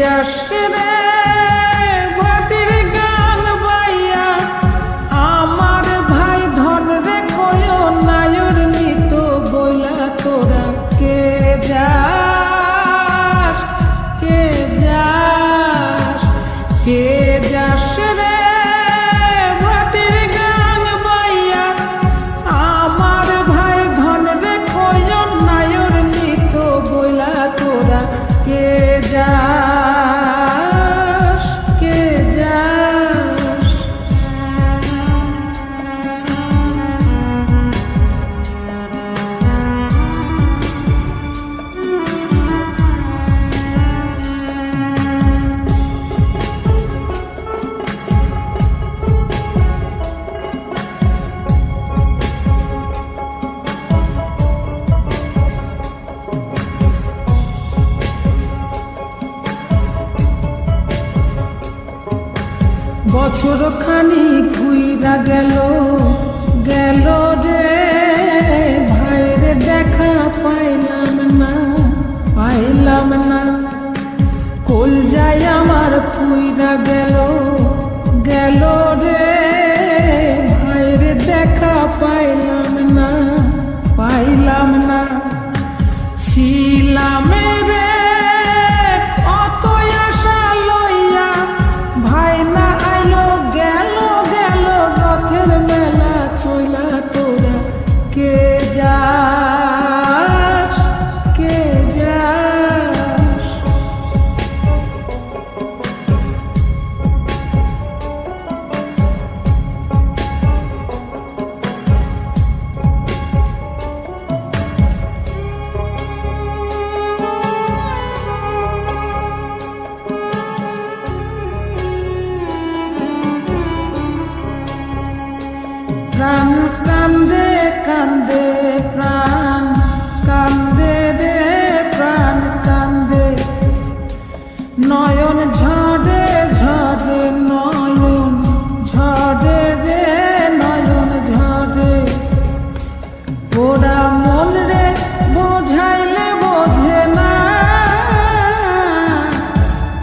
যাস রে ভাটির গান বাইয়া আমার ভাই ধন রে কয় নায়র নিত বইলা তোরা কে যাস কে যাস কে যাস রে ভাটির গান বাইয়া আমার ভাই ধন রে কয় নায়র নিত বইলা তোরা কে যাস কে যাস বছর খানি ঘুইরা গেল গেল রে ভাইরে দেখা পাইলাম না কল যায় আমার পুইরা গেল গেল রে ভাইরে দেখা পাইলাম না ছিলাম রে কত আশা লইয়া ভাই না আইলো গেল গেল রথের মেলা চইলা তোরা কে যাস কে যাস প্রাণ কান্দে কান্দে প্রাণ কান্দে রে প্রাণ কান্দে নয়ন ঝরে ঝরে নয়ন ঝরে রে নয়ন ঝরে ওরা মন রে বোঝাইলে বোঝে না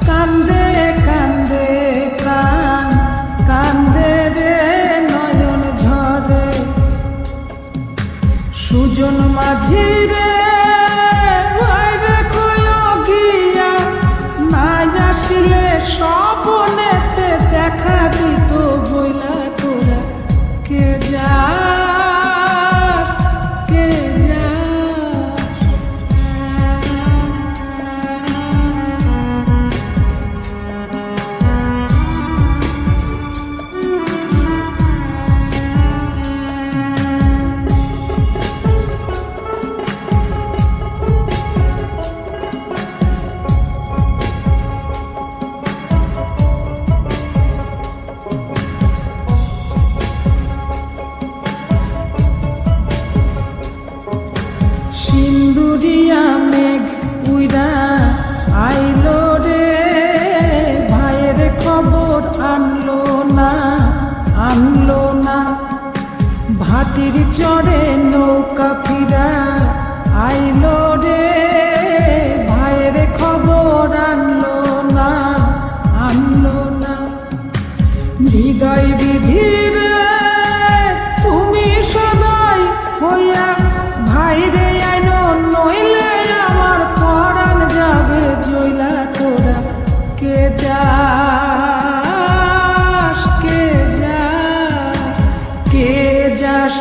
কান্দে কান্দে প্রাণ কান্দে রে সুজন মাঝি রে ভাইরে কয় গিয়া না আসিলে স্বপনেতে দেখা দিত বইলা তোরা কে যাস কে যাস সিন্দুরিয়া মেঘ উইরা আইলো রে ভাইয়ের খবর আনলো না ভাটির চড়ে নৌকা ফিরা আইলো রে ভাইয়ের খবর আনলো না হৃদয় বিধির তুমি সদয় হইয়া ভাইরে আইনো নইলে আমার পরাণ যাবে জইলা তোরা কে যাস কে যাস কে যাস